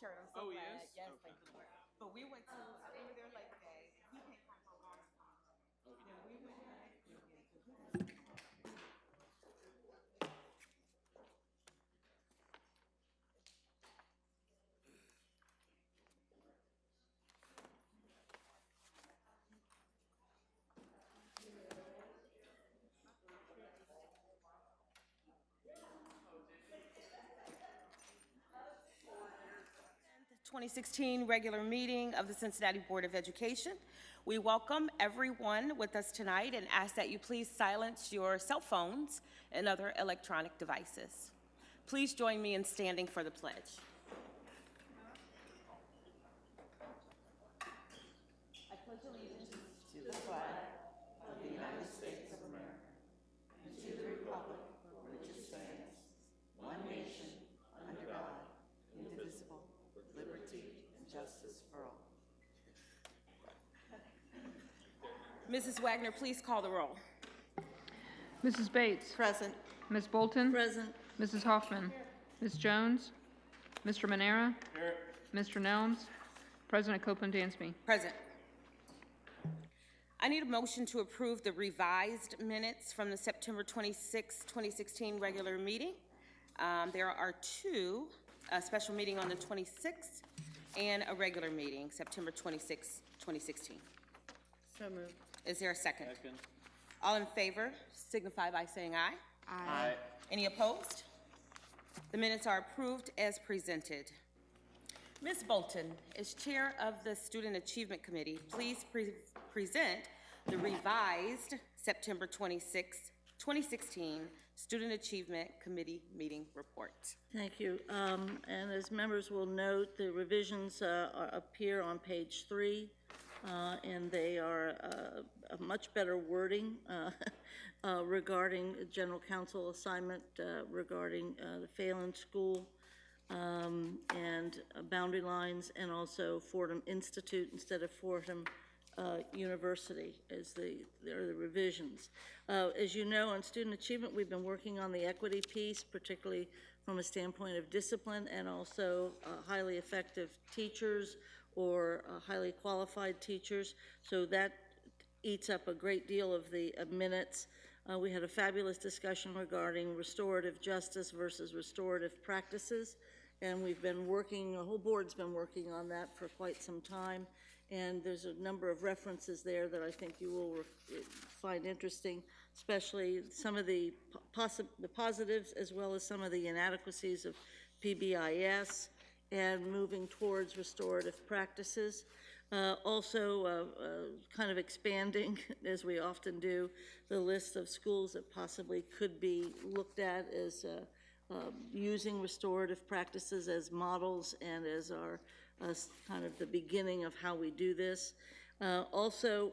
shirt. I'm so Oh, he glad. is? Yes, Okay. thank you, Lord. But we went to, we were there Labor Day. He came home for a long time. Oh, he Yeah, did. we went back. Yeah, 'cause we were- The 2016 regular meeting of the Cincinnati Board of Education. We welcome everyone with us tonight and ask that you please silence your cell phones and other electronic devices. Please join me in standing for the pledge. I pledge allegiance to the flag of the United States of America and to the republic for which it stands, one nation, under God, indivisible, with liberty and justice for all. Mrs. Wagner, please call the roll. Mrs. Bates. Present. Ms. Bolton. Present. Mrs. Hoffman. Ms. Jones. Mr. Manera. Here. Mr. Nelms. President Copeland Dansby. Present. I need a motion to approve the revised minutes from the September 26, 2016 regular meeting. There are two, a special meeting on the 26th and a regular meeting, September 26, 2016. So moved. Is there a second? Second. All in favor signify by saying aye. Aye. Any opposed? The minutes are approved as presented. Ms. Bolton, as chair of the Student Achievement Committee, please present the revised September 26, 2016 Student Achievement Committee meeting report. Thank you. And as members will note, the revisions appear on page 3, and they are a much better wording regarding general counsel assignment regarding the Phelan School and boundary lines, and also Fordham Institute instead of Fordham University as the revisions. As you know, on student achievement, we've been working on the equity piece, particularly from a standpoint of discipline and also highly effective teachers or highly qualified teachers. So that eats up a great deal of the minutes. We had a fabulous discussion regarding restorative justice versus restorative practices, and we've been working, the whole board's been working on that for quite some time, and there's a number of references there that I think you will find interesting, especially some of the positives as well as some of the inadequacies of PBIS and moving towards restorative practices. Also, kind of expanding, as we often do, the list of schools that possibly could be looked at as using restorative practices as models and as our kind of the beginning of how we do this. Also,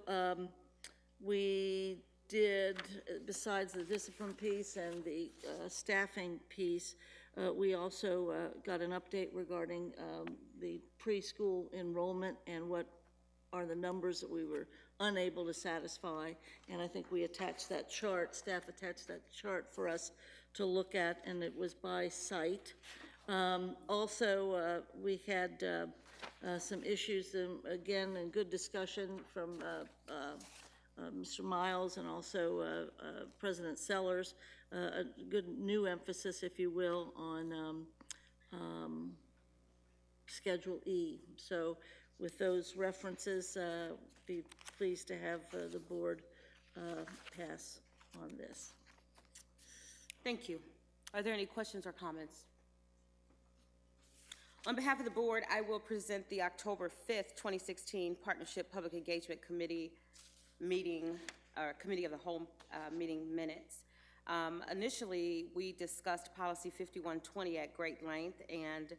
we did, besides the discipline piece and the staffing piece, we also got an update regarding the preschool enrollment and what are the numbers that we were unable to satisfy. And I think we attached that chart, staff attached that chart for us to look at, and it was by site. Also, we had some issues, again, and good discussion from Mr. Miles and also President Sellers, a good new emphasis, if you will, on Schedule E. So with those references, be pleased to have the board pass on this. Thank you. Are there any questions or comments? On behalf of the board, I will present the October 5th, 2016 Partnership Public Engagement Committee meeting, or Committee of the Whole meeting minutes. Initially, we discussed Policy 5120 at great length, and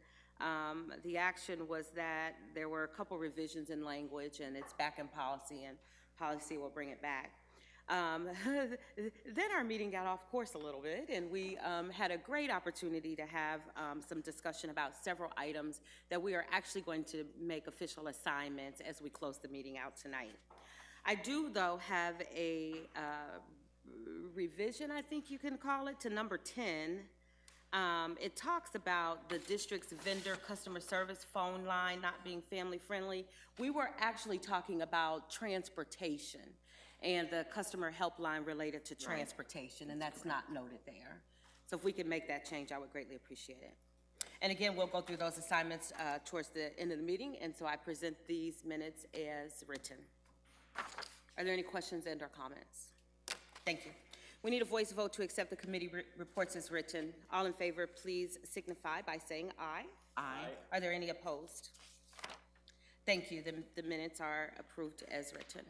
the action was that there were a couple revisions in language, and it's back in policy, and policy will bring it back. Then our meeting got off course a little bit, and we had a great opportunity to have some discussion about several items that we are actually going to make official assignments as we close the meeting out tonight. I do, though, have a revision, I think you can call it, to number 10 It talks about the district's vendor customer service phone line not being family-friendly. We were actually talking about transportation and the customer helpline related to transportation, and that's not noted there. So if we could make that change, I would greatly appreciate it. And again, we'll go through those assignments towards the end of the meeting, and so I present these minutes as written. Are there any questions and or comments? Thank you. We need a voice vote to accept the committee reports as written. All in favor, please signify by saying aye. Aye. Are there any opposed? Thank you. The minutes are approved as written.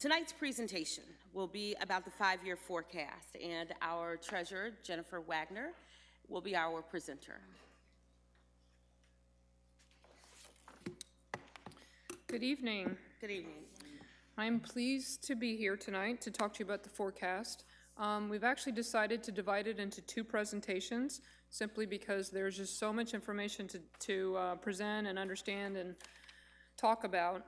Tonight's presentation will be about the 5-year forecast, and our treasurer, Jennifer Wagner, will be our presenter. Good evening. Good evening. I'm pleased to be here tonight to talk to you about the forecast. We've actually decided to divide it into 2 presentations simply because there's just so much information to present and understand and talk about.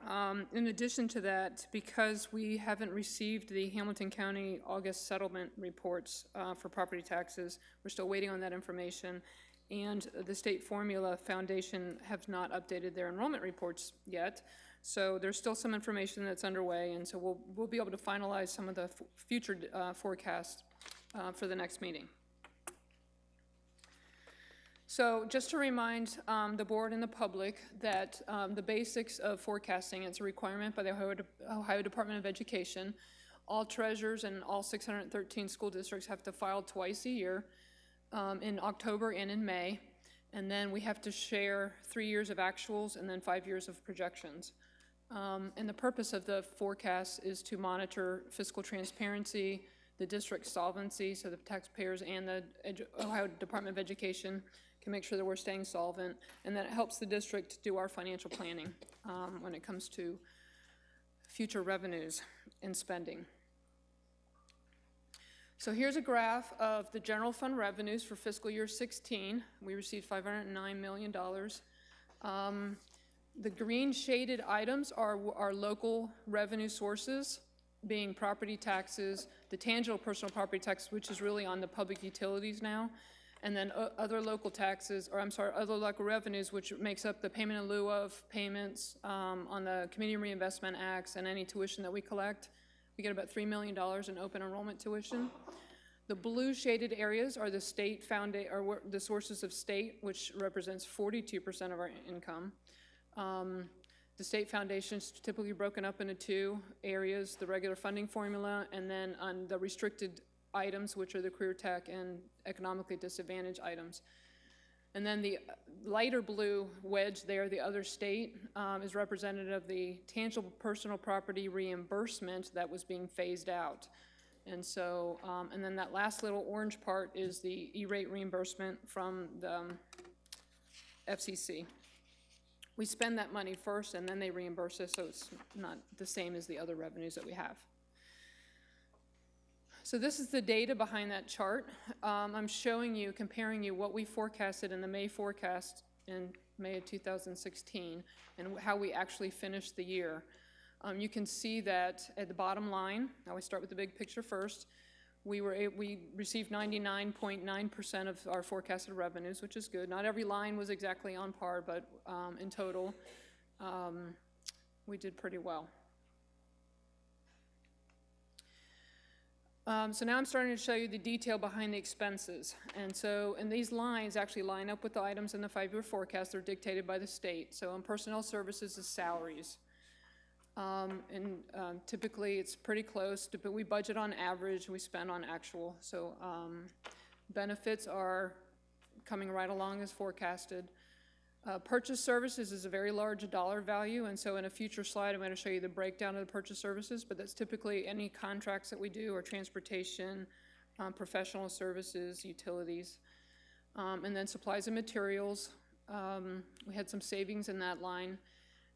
In addition to that, because we haven't received the Hamilton County August settlement reports for property taxes, we're still waiting on that information, and the State Formula Foundation have not updated their enrollment reports yet. So there's still some information that's underway, and so we'll be able to finalize some of the future forecasts for the next meeting. So just to remind the board and the public that the basics of forecasting, it's a requirement by the Ohio Department of Education. All treasurers and all 613 school districts have to file twice a year in October and in May. And then we have to share 3 years of actuals and then 5 years of projections. And the purpose of the forecast is to monitor fiscal transparency, the district's solvency, so the taxpayers and the Ohio Department of Education can make sure that we're staying solvent, and that it helps the district do our financial planning when it comes to future revenues and spending. So here's a graph of the general fund revenues for fiscal year 16. We received $509 million. The green shaded items are our local revenue sources, being property taxes, the tangible personal property tax, which is really on the public utilities now, and then other local taxes, or I'm sorry, other local revenues, which makes up the payment in lieu of payments on the Community Reinvestment Acts and any tuition that we collect. We get about $3 million in open enrollment tuition. The blue shaded areas are the state or the sources of state, which represents 42% of our income. The state foundation is typically broken up into 2 areas, the regular funding formula, and then on the restricted items, which are the career tech and economically disadvantaged items. And then the lighter blue wedge there, the other state, is representative of the tangible personal property reimbursement that was being phased out. And so, and then that last little orange part is the E-rate reimbursement from the FCC. We spend that money first and then they reimburse us, so it's not the same as the other revenues that we have. So this is the data behind that chart. I'm showing you, comparing you what we forecasted in the May forecast in May of 2016 and how we actually finished the year. You can see that at the bottom line, I always start with the big picture first, we received 99.9% of our forecasted revenues, which is good. Not every line was exactly on par, but in total, we did pretty well. So now I'm starting to show you the detail behind the expenses. And these lines actually line up with the items in the 5-year forecast. They're dictated by the state. So in personnel services is salaries. Typically it's pretty close, but we budget on average, we spend on actual. So benefits are coming right along as forecasted. Purchase services is a very large dollar value, and so in a future slide I'm going to show you the breakdown of the purchase services, but that's typically any contracts that we do, or transportation, professional services, utilities, and then supplies and materials. We had some savings in that line.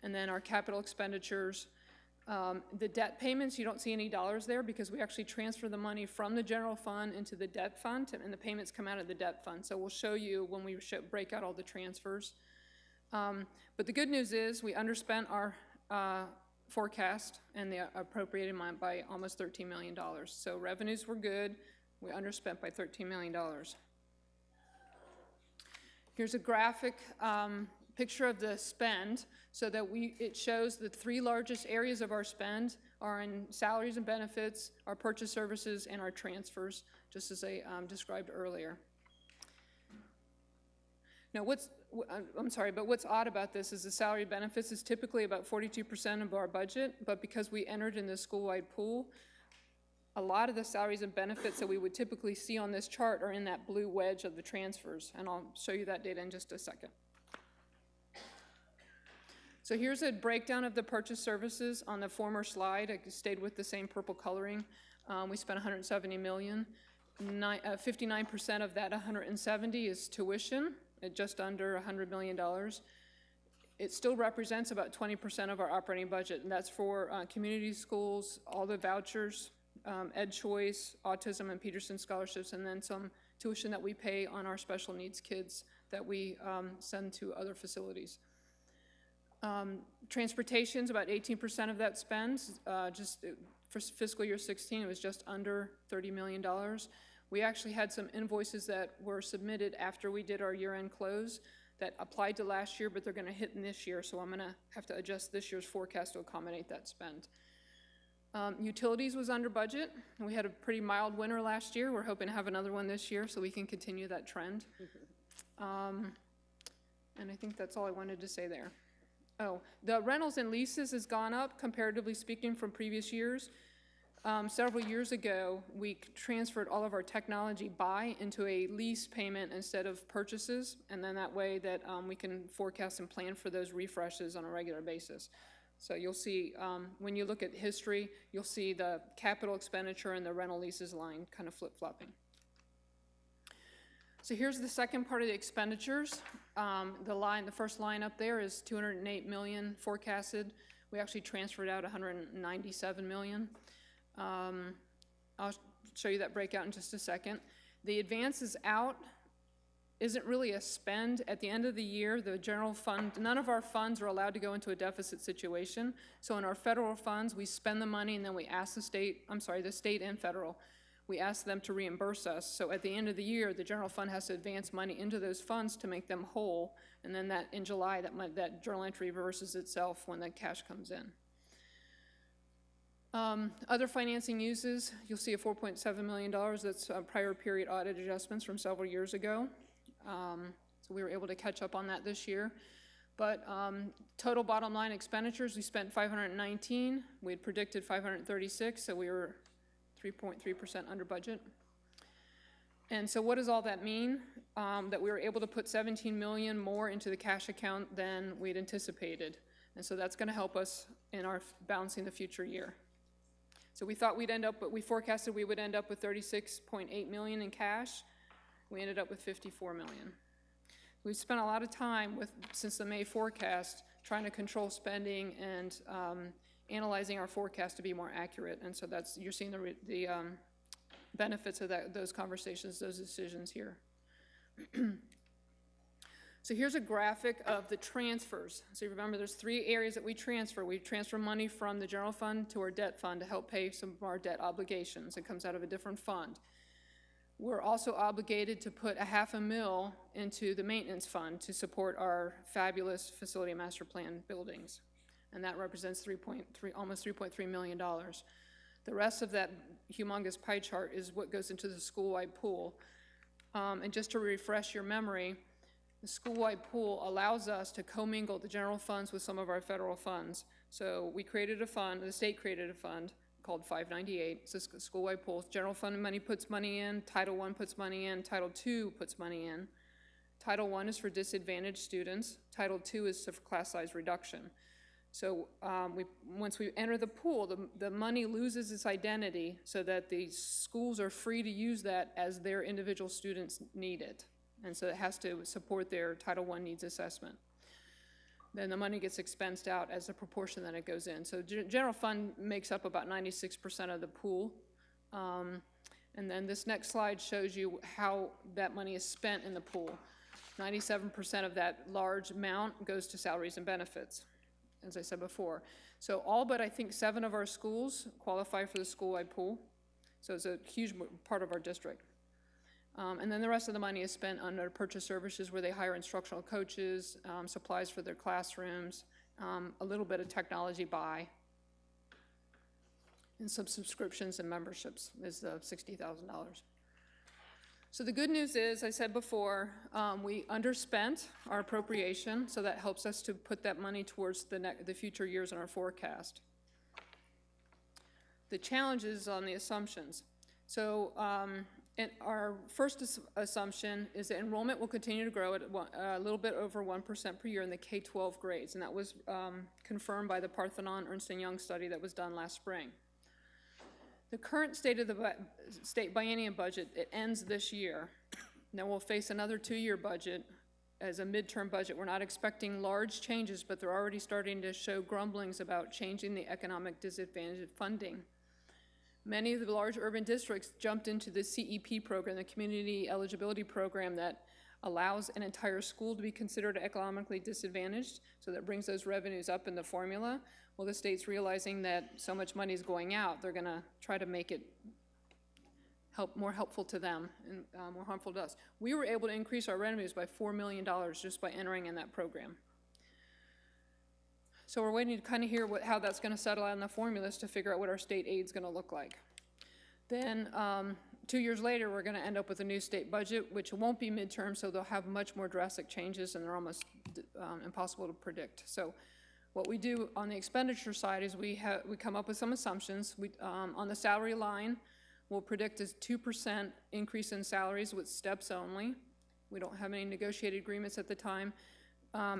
And then our capital expenditures. The debt payments, you don't see any dollars there because we actually transfer the money from the general fund into the debt fund, and the payments come out of the debt fund. So we'll show you when we break out all the transfers. But the good news is we underspent our forecast and the appropriated amount by almost $13 million. So revenues were good. We underspent by $13 million. Here's a graphic picture of the spend, so that it shows the three largest areas of our spend are in salaries and benefits, our purchase services, and our transfers, just as I described earlier. Now, what's odd about this is the salary benefits is typically about 42% of our budget, but because we entered in the school-wide pool, a lot of the salaries and benefits that we would typically see on this chart are in that blue wedge of the transfers, and I'll show you that data in just a second. So here's a breakdown of the purchase services on the former slide. I stayed with the same purple coloring. We spent $170 million. 59% of that 170 is tuition, at just under $100 million. It still represents about 20% of our operating budget, and that's for community schools, all the vouchers, Ed Choice, autism, and Peterson scholarships, and then some tuition that we pay on our special needs kids that we send to other facilities. Transportation's about 18% of that spend. For fiscal year 16, it was just under $30 million. We actually had some invoices that were submitted after we did our year-end close that applied to last year, but they're going to hit in this year, so I'm going to have to adjust this year's forecast to accommodate that spend. Utilities was under budget. We had a pretty mild winter last year. We're hoping to have another one this year so we can continue that trend. And I think that's all I wanted to say there. Oh, the rentals and leases has gone up, comparatively speaking, from previous years. Several years ago, we transferred all of our technology buy into a lease payment instead of purchases, and then that way that we can forecast and plan for those refreshes on a regular basis. So you'll see, when you look at history, you'll see the capital expenditure and the rental leases line kind of flip-flopping. So here's the second part of the expenditures. The first line up there is $208 million forecasted. We actually transferred out $197 million. I'll show you that breakout in just a second. The advances out isn't really a spend. At the end of the year, the general fund, none of our funds are allowed to go into a deficit situation. So in our federal funds, we spend the money and then we ask the state and federal, we ask them to reimburse us. So at the end of the year, the general fund has to advance money into those funds to make them whole. And then that in July, that journal entry reverses itself when that cash comes in. Other financing uses, you'll see a $4.7 million. That's prior period audit adjustments from several years ago. So we were able to catch up on that this year. But total bottom line expenditures, we spent $519. We had predicted $536, so we were 3.3% under budget. And so what does all that mean? That we were able to put $17 million more into the cash account than we'd anticipated. And so that's going to help us in our balancing the future year. So we thought we forecasted we would end up with $36.8 million in cash. We ended up with $54 million. We've spent a lot of time since the May forecast trying to control spending and analyzing our forecast to be more accurate. And so you're seeing the benefits of those conversations, those decisions here. So here's a graphic of the transfers. So you remember there's three areas that we transfer. We transfer money from the general fund to our debt fund to help pay some of our debt obligations. It comes out of a different fund. We're also obligated to put $500,000 into the maintenance fund to support our fabulous facility master plan buildings. And that represents almost $3.3 million. The rest of that humongous pie chart is what goes into the school-wide pool. And just to refresh your memory, the school-wide pool allows us to commingle the general funds with some of our federal funds. So we created a fund, the state created a fund called 598. It's a school-wide pool. General fund money puts money in, Title I puts money in, Title II puts money in. Title I is for disadvantaged students. Title II is for class size reduction. So once we enter the pool, the money loses its identity so that the schools are free to use that as their individual students need it. And so it has to support their Title I needs assessment. Then the money gets expensed out as a proportion that it goes in. So general fund makes up about 96% of the pool. And then this next slide shows you how that money is spent in the pool. 97% of that large amount goes to salaries and benefits, as I said before. So all but I think 7 of our schools qualify for the school-wide pool. So it's a huge part of our district. And then the rest of the money is spent under purchase services where they hire instructional coaches, supplies for their classrooms, a little bit of technology buy, and some subscriptions and memberships is the $60,000. So the good news is, I said before, we underspent our appropriation, so that helps us to put that money towards the future years in our forecast. The challenge is on the assumptions. So our first assumption is that enrollment will continue to grow at a little bit over 1% per year in the K-12 grades, and that was confirmed by the Parthenon Ernst & Young study that was done last spring. The current state of the state biennium budget, it ends this year. Then we'll face another 2-year budget as a midterm budget. We're not expecting large changes, but they're already starting to show grumblings about changing the economic disadvantage funding. Many of the large urban districts jumped into the CEP program, the Community Eligibility Program, that allows an entire school to be considered economically disadvantaged, so that brings those revenues up in the formula. Well, the state's realizing that so much money is going out, they're gonna try to make it more helpful to them and more harmful to us. We were able to increase our revenues by $4 million just by entering in that program. So we're waiting to kind of hear how that's going to settle out in the formulas to figure out what our state aid's going to look like. Then 2 years later, we're going to end up with a new state budget, which won't be midterm, so they'll have much more drastic changes, and they're almost impossible to predict. So what we do on the expenditure side is we come up with some assumptions. On the salary line, we'll predict a 2% increase in salaries with steps only. We don't have any negotiated agreements at the time.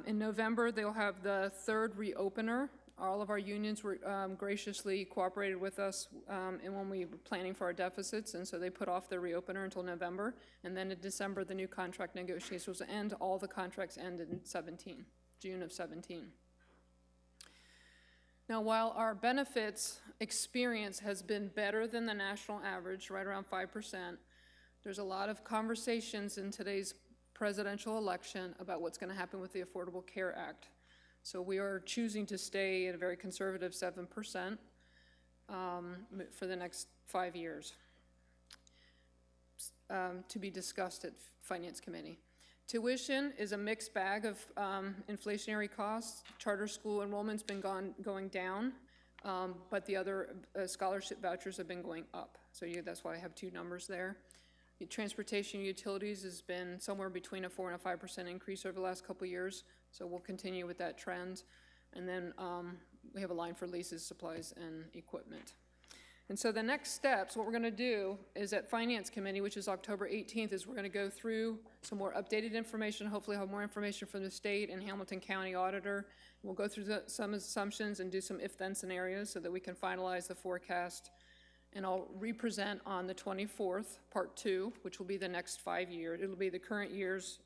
In November, they'll have the third reopener. All of our unions were graciously cooperated with us and when we were planning for our deficits, and so they put off their reopener until November. And then in December, the new contract negotiations will end. All the contracts end in June of 17. Now, while our benefits experience has been better than the national average, right around 5%, there's a lot of conversations in today's presidential election about what's going to happen with the Affordable Care Act. So we are choosing to stay at a very conservative 7% for the next 5 years, to be discussed at Finance Committee. Tuition is a mixed bag of inflationary costs. Charter school enrollment's been going down, but the other scholarship vouchers have been going up. So that's why I have 2 numbers there. Transportation utilities has been somewhere between a 4% and a 5% increase over the last couple of years, so we'll continue with that trend. And then we have a line for leases, supplies, and equipment. And so the next steps, what we're going to do is at Finance Committee, which is October 18th, is we're going to go through some more updated information, hopefully have more information from the state and Hamilton County Auditor. We'll go through some assumptions and do some if-then scenarios so that we can finalize the forecast. And I'll represent on the 24th, Part 2, which will be the next 5 years. It'll be the current year's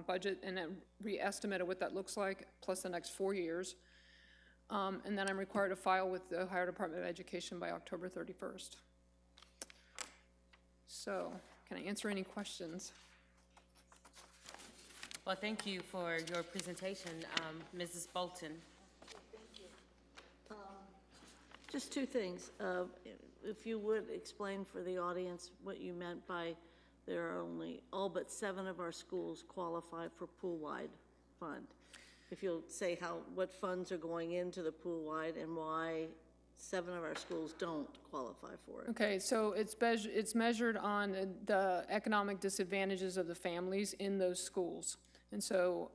budget and a re-estimate of what that looks like, plus the next 4 years. And then I'm required to file with the Ohio Department of Education by October 31st. So, can I answer any questions? Well, thank you for your presentation, Mrs. Bolton. Thank you. Just 2 things. If you would explain for the audience what you meant by there are only all but 7 of our schools qualify for pool-wide fund. If you'll say what funds are going into the pool-wide and why 7 of our schools don't qualify for it. Okay, so it's measured on the economic disadvantages of the families in those schools. And so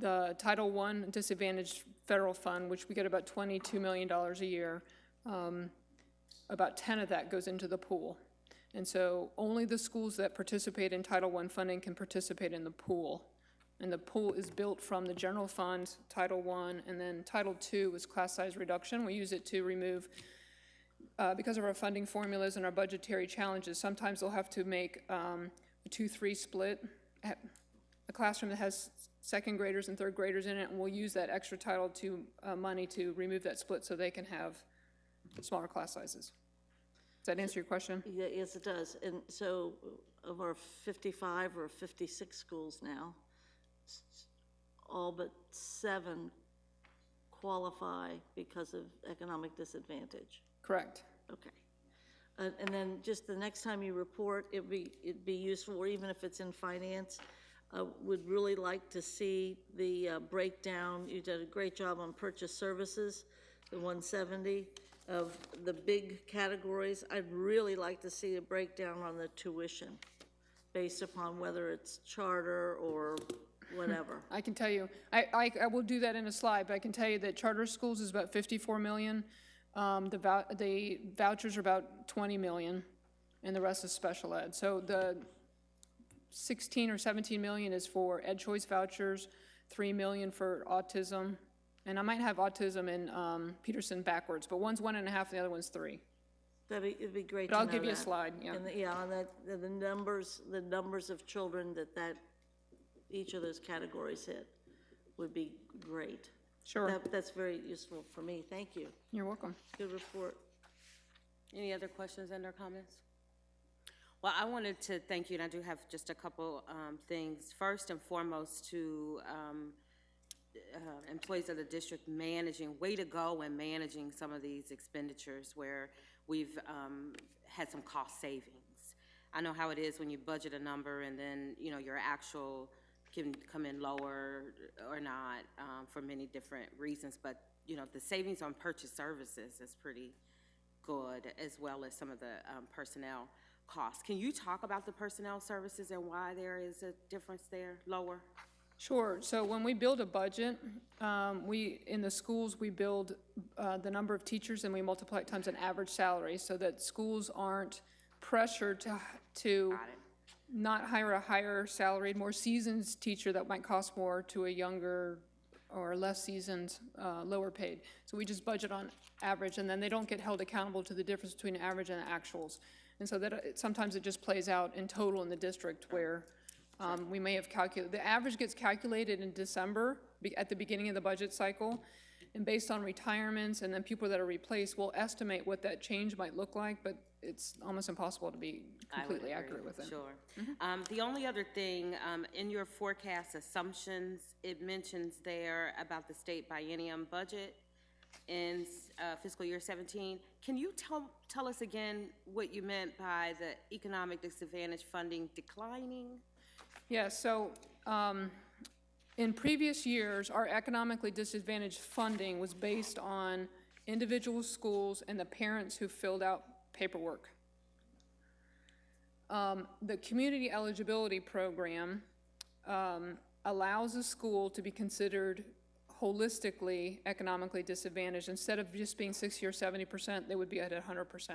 the Title I Disadvantaged Federal Fund, which we get about $22 million a year, about 10 of that goes into the pool. And so only the schools that participate in Title I funding can participate in the pool. And the pool is built from the general fund, Title I, and then Title II is class size reduction. We use it to remove, because of our funding formulas and our budgetary challenges, sometimes they'll have to make a 2-3 split, a classroom that has 2nd graders and 3rd graders in it, and we'll use that extra Title II money to remove that split so they can have smaller class sizes. Does that answer your question? Yeah, yes, it does. And so of our 55 or 56 schools now, all but 7 qualify because of economic disadvantage. Correct. Okay. And then just the next time you report, it'd be useful, or even if it's in finance, would really like to see the breakdown. You did a great job on purchase services, the 170 of the big categories. I'd really like to see a breakdown on the tuition based upon whether it's charter or whatever. I can tell you, I will do that in a slide, but I can tell you that charter schools is about 54 million. The vouchers are about 20 million, and the rest is special ed. So the 16 or 17 million is for Ed Choice vouchers, 3 million for autism, and I might have autism in Peterson backwards, but one's 1.5 and the other one's 3. It'd be great to But know I'll give you a that. slide, yeah. And the numbers of children that each of those categories hit would be great. Sure, That's very useful for me. Thank you. you're welcome. Good report. Any other questions and/or comments? Well, I wanted to thank you, and I do have just a couple things. First and foremost, to employees of the district way to go in managing some of these expenditures where we've had some cost savings. I know how it is when you budget a number and then, your actual can come in lower or not for many different reasons, but, the savings on purchase services is pretty good, as well as some of the personnel costs. Can you talk about the personnel services and why there is a difference there, lower? Sure, so when we build a budget, in the schools, we build the number of teachers and we multiply it times an average salary so that schools aren't pressured to not hire a higher salaried, more seasoned teacher that might cost more to a younger or less seasoned, lower paid. So we just budget on average, and then they don't get held accountable to the difference between average and actuals. And so that sometimes it just plays out in total in the district where we may have calculated, the average gets calculated in December at the beginning of the budget cycle, and based on retirements and then people that are replaced, we'll estimate what that change might look like, but it's almost impossible to be completely accurate with it. Sure. The only other thing, in your forecast assumptions, it mentions there about the state biennium budget in fiscal year 17. Can you tell us again what you meant by the economic disadvantage funding declining? Yeah, so in previous years, our economically disadvantaged funding was based on individual schools and the parents who filled out paperwork. The community eligibility program allows a school to be considered holistically economically disadvantaged. Instead of just being 60 or 70%, they would be at 100%.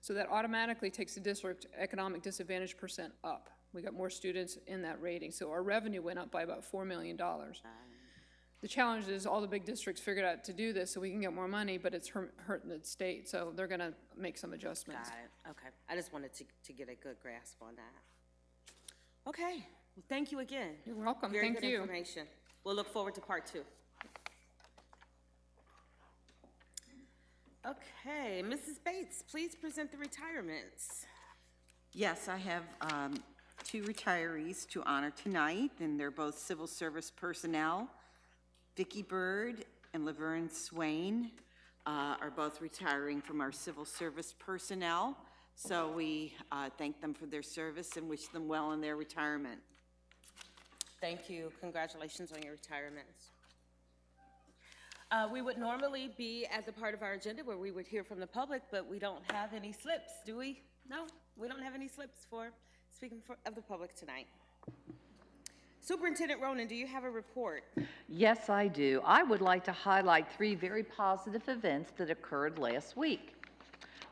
So that automatically takes the district economic disadvantage percent up. We got more students in that rating, so our revenue went up by about $4 million. The challenge is all the big districts figured out to do this so we can get more money, but it's hurting the state, so they're gonna make some adjustments. Got it, okay. I just wanted to get a good grasp on that. Okay, well, thank you again. You're welcome, Very thank good you. information. We'll look forward to part 2. Okay, Mrs. Bates, please present the retirements. Yes, I have 2 retirees to honor tonight, and they're both civil service personnel. Vicki Bird and Laverne Swain are both retiring from our civil service personnel, so we thank them for their service and wish them well in their retirement. Thank you. Congratulations on your retirements. We would normally be at the part of our agenda where we would hear from the public, but we don't have any slips, do we? No, we don't have any slips for speaking of the public tonight. Superintendent Ronan, do you have a report? Yes, I do. I would like to highlight 3 very positive events that occurred last week.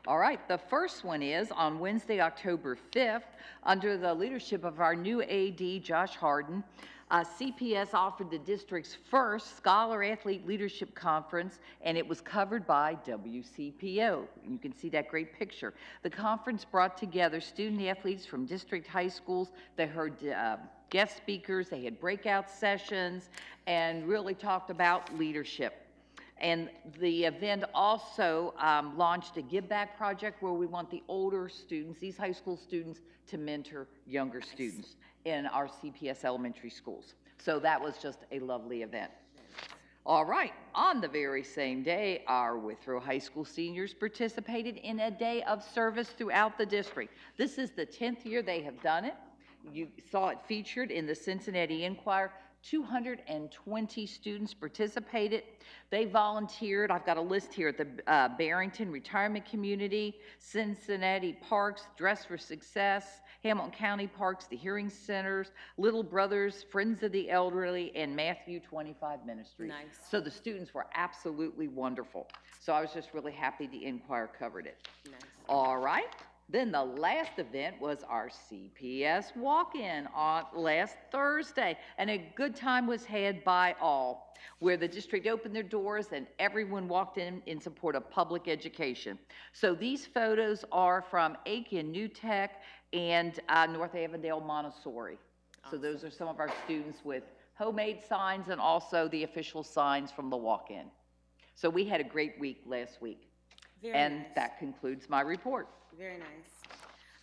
All right, the first one is on Wednesday, October 5th, under the leadership of our new AD, Josh Harden, CPS offered the district's first Scholar Athlete Leadership Conference, and it was covered by WCPO. You can see that great picture. The conference brought together student athletes from district high schools. They heard guest speakers, they had breakout sessions, and really talked about leadership. And the event also launched a give back project where we want the older students, these high school students, to mentor younger students in our CPS elementary schools. So that was just a lovely event. All right, on the very same day, our Withrow High School seniors participated in a day of service throughout the district. This is the 10th year they have done it. You saw it featured in the Cincinnati Enquirer. 220 students participated. They volunteered, I've got a list here, at the Barrington Retirement Community, Cincinnati Parks, Dress for Success, Hamilton County Parks, the Hearing Centers, Little Brothers, Friends of the Elderly, and Matthew 25 Ministries. Nice. So the students were absolutely wonderful. So I was just really happy the Enquirer covered it. Nice. All right. Then the last event was our CPS walk-in on last Thursday, and a good time was had by all, where the district opened their doors and everyone walked in support of public education. So these photos are from Aiken, New Tech, and North Avondale Montessori. So those are some of our students with homemade signs and also the official signs from the walk-in. So we had a great week last week. Very And nice. that concludes my report. Very nice.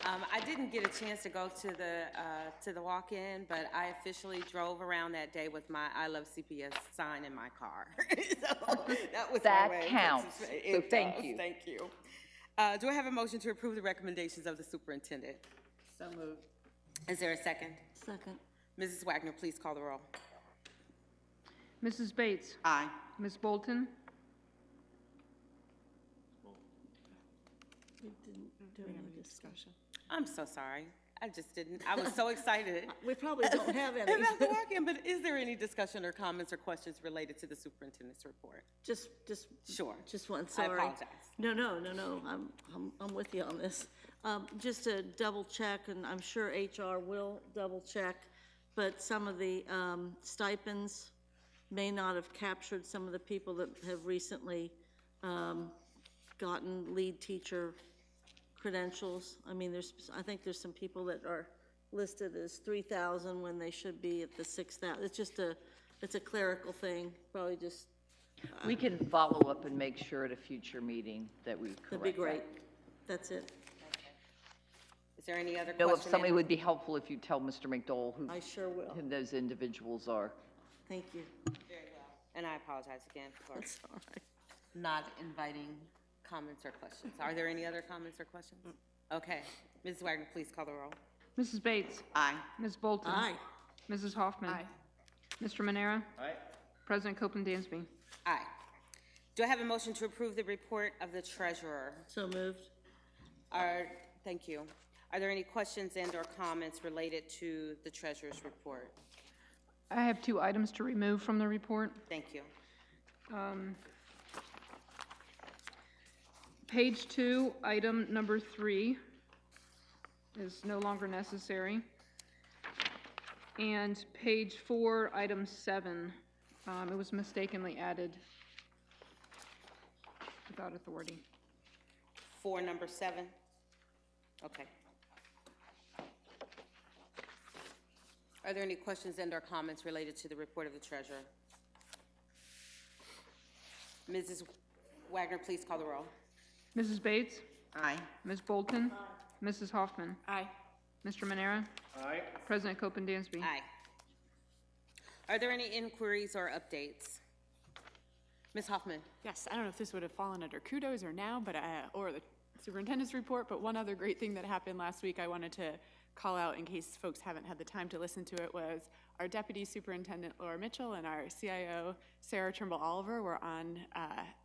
I didn't get a chance to go to the walk-in, but I officially drove around that day with my I Love CPS sign in my car. So that was That my way. counts. It So thank does. you. Thank you. Do I have a motion to approve the recommendations of the superintendent? So moved. Is there a second? Second. Mrs. Wagner, please call the roll. Mrs. Bates? Aye. Ms. Bolton? We didn't do any discussion. I'm so sorry. I just didn't. I was so excited. We probably don't have any. About the walk-in, but is there any discussion or comments or questions related to the superintendent's report? Just Sure. Just one, I sorry. apologize. No, I'm with you on this. Just to double check, and I'm sure HR will double check, but some of the stipends may not have captured some of the people that have recently gotten lead teacher credentials. I mean, I think there's some people that are listed as 3,000 when they should be at the 6,000. It's just it's a clerical thing, probably just, We can follow up and make sure at a future meeting that we correct that'd be that. great. That's it. Is there any other No, if question? somebody would be helpful if you tell Mr. McDowell who I sure will. those individuals are. Thank you. Very well. And I apologize again for That's all right. not inviting comments or questions. Are there any other comments or questions? Okay. Mrs. Wagner, please call the roll. Mrs. Bates? Aye. Ms. Bolton? Aye. Mrs. Hoffman? Aye. Mr. Manera? Aye. President Copeland Dansby? Aye. Do I have a motion to approve the report of the treasurer? So moved. Thank you. Are there any questions and/or comments related to the treasurer's report? I have 2 items to remove from the report. Thank you. Page 2, item number 3 is no longer necessary. And page 4, item 7, it was mistakenly added without authority. For number 7? Okay. Are there any questions and/or comments related to the report of the treasurer? Mrs. Wagner, please call the roll. Mrs. Bates? Aye. Ms. Bolton? Mrs. Hoffman? Aye. Mr. Manera? Aye. President Copeland Dansby? Aye. Are there any inquiries or updates? Ms. Hoffman? Yes, I don't know if this would have fallen under kudos or now, but, or the superintendent's report, but one other great thing that happened last week I wanted to call out in case folks haven't had the time to listen to it was our Deputy Superintendent Laura Mitchell and our CIO Sarah Trimble Oliver were on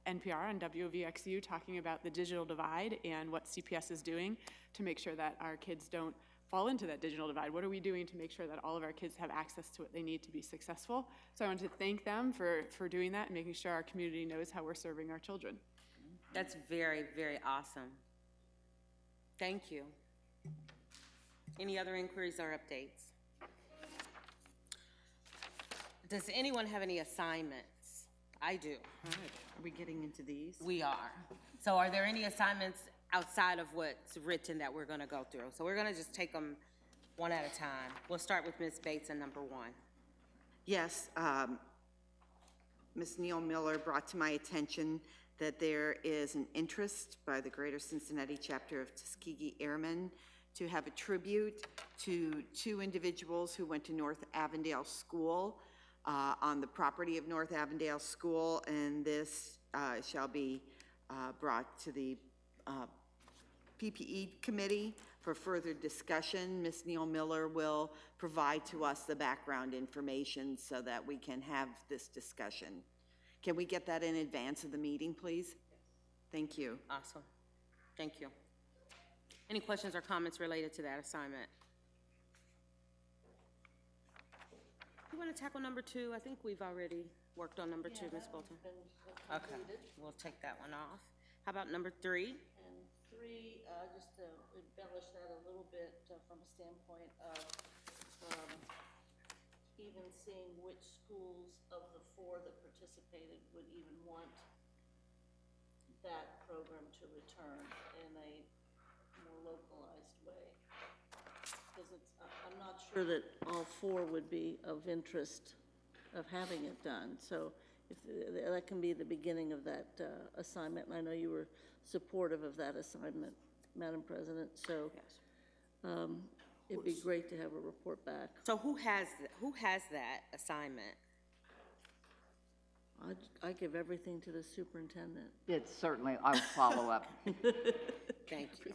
NPR on WVXU talking about the digital divide and what CPS is doing to make sure that our kids don't fall into that digital divide. What are we doing to make sure that all of our kids have access to what they need to be successful? So I want to thank them for doing that and making sure our community knows how we're serving our children. That's very, very awesome. Thank you. Any other inquiries or updates? Does anyone have any assignments? I do. Are we getting into these? We are. So are there any assignments outside of what's written that we're gonna go through? So we're gonna just take them one at a time. We'll start with Ms. Bates and number 1. Yes, Ms. Neal Miller brought to my attention that there is an interest by the Greater Cincinnati chapter of Tuskegee Airmen to have a tribute to 2 individuals who went to North Avondale School. on the property of North Avondale School, and this shall be brought to the PPE Committee for further discussion. Ms. Neal Miller will provide to us the background information so that we can have this discussion. Can we get that in advance of the meeting, please? Thank you. Awesome. Thank you. Any questions or comments related to that assignment? You want to tackle number 2? I think we've already worked on number 2, Ms. Bolton. Okay, we'll take that one off. How about number 3? And 3, just to embellish that a little bit from a standpoint of even seeing which schools of the 4 that participated would even want that program to return in a more localized way. Because I'm not sure that all 4 would be of interest of having it done. So if that can be the beginning of that assignment, and I know you were supportive of that assignment, Madam President, so it'd be great to have a report back. So who has that assignment? I give everything to the superintendent. It's certainly, I will follow up. Thank you.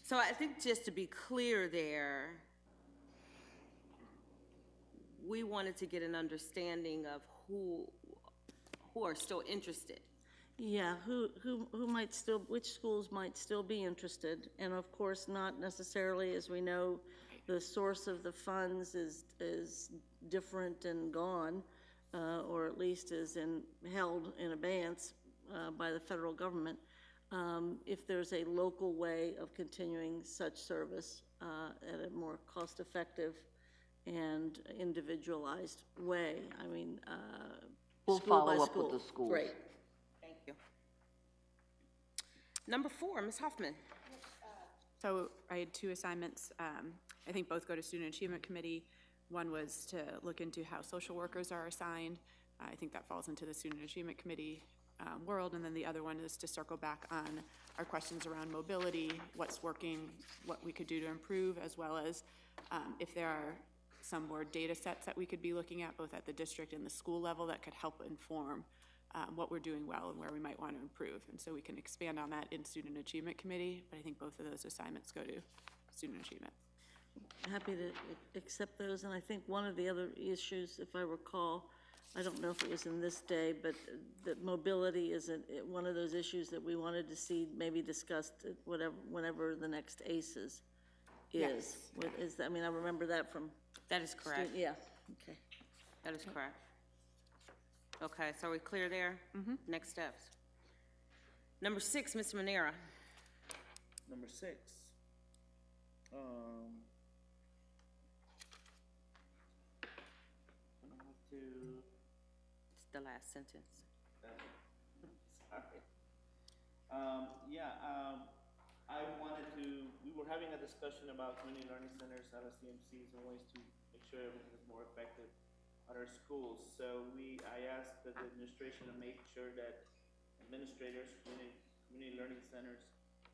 So I think just to be clear there, we wanted to get an understanding of who are still interested. Yeah, who might still, which schools might still be interested, and of course, not necessarily, as we know, the source of the funds is different and gone, or at least is held in abeyance by the federal government. If there's a local way of continuing such service at a more cost-effective and individualized way, I mean, We'll school by follow up school. with the schools. Great. Thank you. Number 4, Ms. Hoffman. So I had 2 assignments. I think both go to Student Achievement Committee. One was to look into how social workers are assigned. I think that falls into the Student Achievement Committee world. And then the other one is to circle back on our questions around mobility, what's working, what we could do to improve, as well as if there are some more data sets that we could be looking at, both at the district and the school level, that could help inform what we're doing well and where we might want to improve. And so we can expand on that in Student Achievement Committee, but I think both of those assignments go to Student Achievement. Happy to accept those, and I think one of the other issues, if I recall, I don't know if it was in this day, but that mobility is one of those issues that we wanted to see maybe discussed at whenever the next ACES is. Yes. I mean, I remember that from. That is correct. Yeah, okay. That is correct. Okay, so are we clear there? Mm-hmm. Next steps. Number 6, Mr. Manera. Number 6. I have to. It's the last sentence. Sorry. I wanted to. We were having a discussion about community learning centers, LSDMCs, and ways to make sure everything is more effective at our schools. So I asked the administration to make sure that administrators, community learning centers,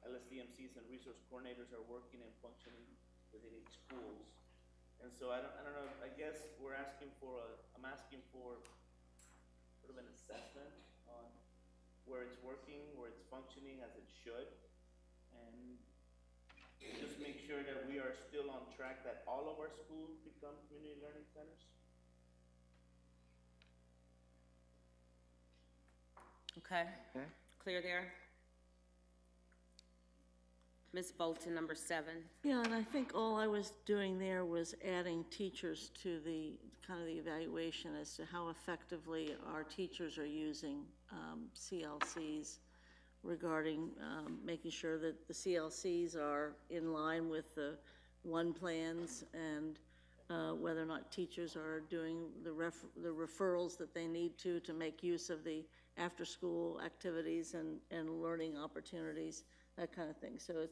LSDMCs, and resource coordinators are working and functioning within each schools. And so I don't know. I guess I'm asking for sort of an assessment on where it's working, where it's functioning as it should, and just make sure that we are still on track, that all of our schools become community learning centers. Okay. Clear there? Ms. Bolton, number 7. Yeah, and I think all I was doing there was adding teachers to the kind of the evaluation as to how effectively our teachers are using CLCs regarding making sure that the CLCs are in line with the one plans and whether or not teachers are doing the referrals that they need to make use of the after-school activities and learning opportunities, that kind of thing. So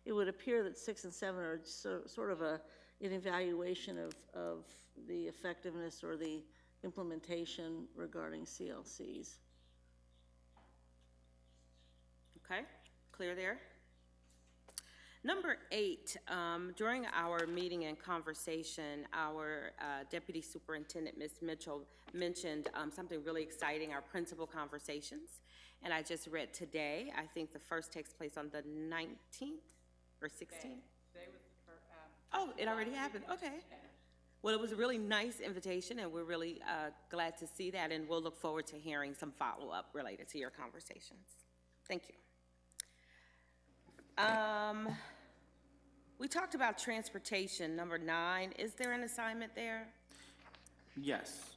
it would appear that 6 and 7 are sort of an evaluation of the effectiveness or the implementation regarding CLCs. Okay, clear there? Number 8, during our meeting and conversation, our Deputy Superintendent, Ms. Mitchell, mentioned something really exciting, our principal conversations. And I just read today, I think the first takes place on the 19th or 16th? Oh, it already happened, okay. Well, it was a really nice invitation, and we're really glad to see that, and we'll look forward to hearing some follow-up related to your conversations. Thank you. We talked about transportation, number 9. Is there an assignment there? Yes.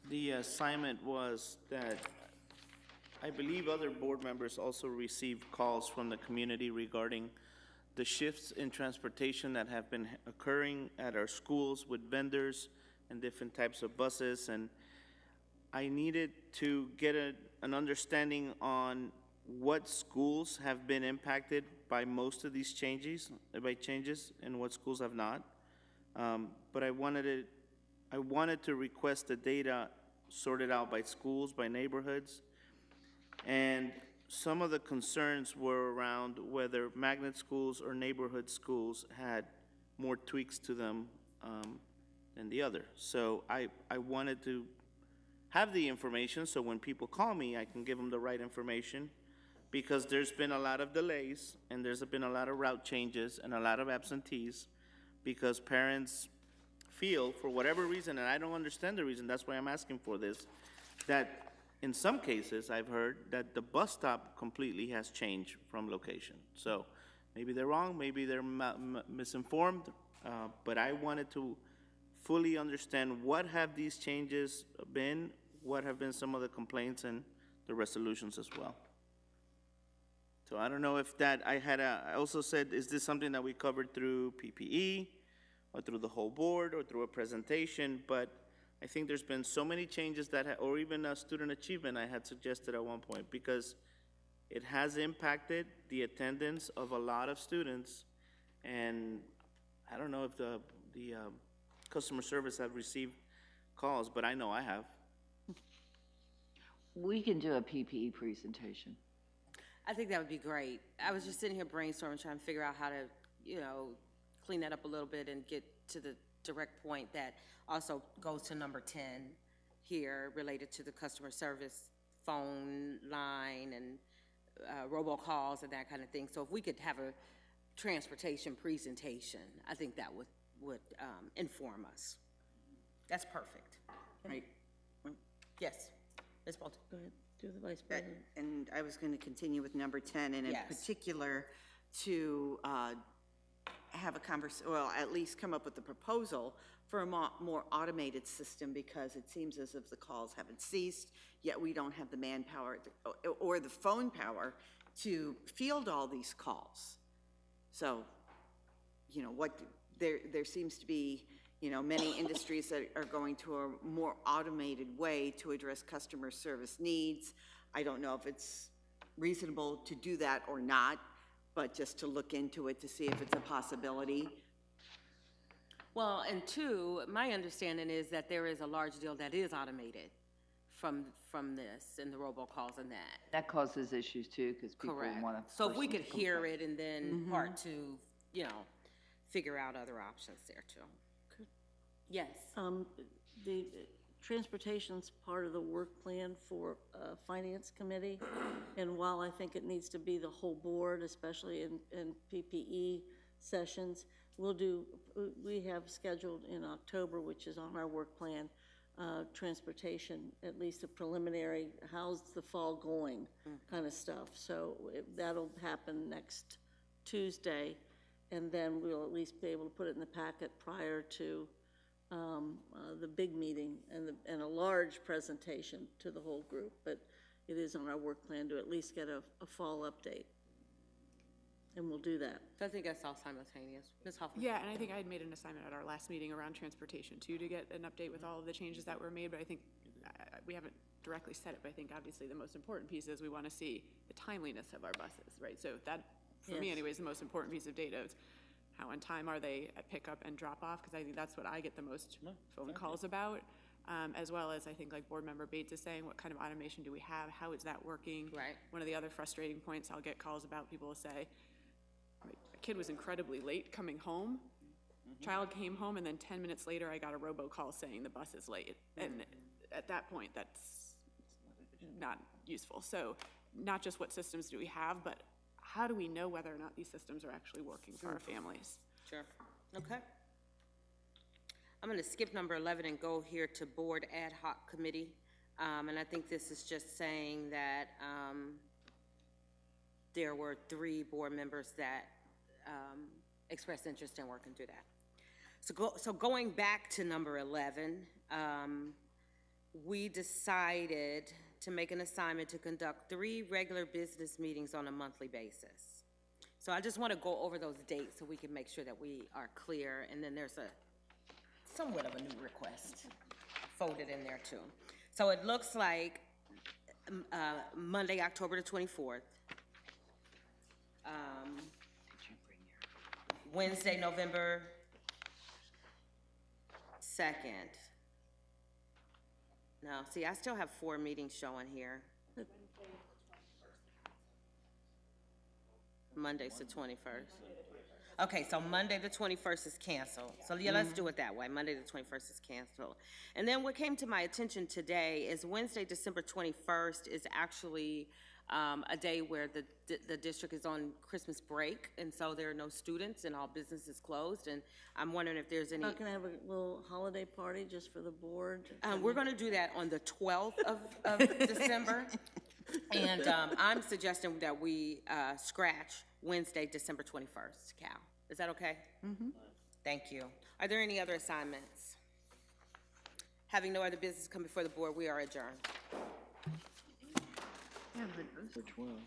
The assignment was that I believe other board members also received calls from the community regarding the shifts in transportation that have been occurring at our schools with vendors and different types of buses. And I needed to get an understanding on what schools have been impacted by most of these changes, and what schools have not. But I wanted to request the data sorted out by schools, by neighborhoods. And some of the concerns were around whether magnet schools or neighborhood schools had more tweaks to them than the other. So I wanted to have the information so when people call me, I can give them the right information, because there's been a lot of delays and there's been a lot of route changes and a lot of absentees because parents feel, for whatever reason, and I don't understand the reason, that's why I'm asking for this, that in some cases, I've heard that the bus stop completely has changed from location. So maybe they're wrong, maybe they're misinformed, but I wanted to fully understand what have these changes been, what have been some of the complaints and the resolutions as well. So I don't know if that, I also said, is this something that we covered through PPE or through the whole board or through a presentation? But I think there's been so many changes that, or even student achievement I had suggested at one point, because it has impacted the attendance of a lot of students. And I don't know if the customer service have received calls, but I know I have. We can do a PPE presentation. I think that would be great. I was just sitting here brainstorming, trying to figure out how to, clean that up a little bit and get to the direct point that also goes to number 10 here, related to the customer service phone line and robocalls and that kind of thing. So if we could have a transportation presentation, I think that would inform us. That's perfect. Right. Yes, Ms. Bolton. Go ahead, do the vice president. And I was going to continue with number 10, and in Yes. particular, to have a conversation, well, at least come up with a proposal for a more automated system, because it seems as if the calls haven't ceased, yet we don't have the manpower or the phone power to field all these calls. So, there seems to be, many industries that are going to a more automated way to address customer service needs. I don't know if it's reasonable to do that or not, but just to look into it to see if it's a possibility. Well, and 2, my understanding is that there is a large deal that is automated from this and the robocalls and that. That causes issues too, because people Correct. want to. So if we could hear it and then part 2, figure out other options there too. Yes. The transportation's part of the work plan for Finance Committee, and while I think it needs to be the whole board, especially in PPE sessions, we have scheduled in October, which is on our work plan, transportation, at least a preliminary, how's the fall going kind of stuff. So that'll happen next Tuesday, and then we'll at least be able to put it in the packet prior to the big meeting and a large presentation to the whole group. But it is on our work plan to at least get a fall update, and we'll do that. So I think that's all simultaneous. Ms. Hoffman? Yeah, and I think I had made an assignment at our last meeting around transportation too, to get an update with all of the changes that were made, but I think we haven't directly said it, but I think obviously the most important piece is we want to see the timeliness of our buses, right? So that, for me Yes. anyways, the most important piece of data is how on time are they at pickup and drop off, because I think that's what I get the most phone calls about, as well as I think like Board Member Bates is saying, what kind of automation do we have? How is that working? Right. One of the other frustrating points I'll get calls about, people will say, I kid was incredibly late coming home. Child came home, and then 10 minutes later, I got a robocall saying the bus is late. And at that point, that's not useful. So not just what systems do we have, but how do we know whether or not these systems are actually working for our families? Sure, okay. I'm gonna skip number 11 and go here to Board Ad Hoc Committee. And I think this is just saying that, there were 3 board members that, expressed interest in working through that. So going back to number 11, we decided to make an assignment to conduct 3 regular business meetings on a monthly basis. So I just want to go over those dates so we can make sure that we are clear, and then there's somewhat of a new request folded in there too. So it looks like Monday, October the 24th. Wednesday, November 2nd. No, see, I still have 4 meetings showing here. Monday's the 21st. Okay, so Monday the 21st is canceled. So yeah, let's do it that way. Monday the 21st is canceled. And then what came to my attention today is Wednesday, December 21st is actually a day where the district is on Christmas break, and so there are no students and all business is closed. And I'm wondering if there's any. Not gonna have a little holiday party just for the board? We're gonna do that on the 12th of December. And I'm suggesting that we scratch Wednesday, December 21st, Cal. Is that okay? Mm-hmm. Thank you. Are there any other assignments? Having no other business come before the board, we are adjourned. Which one?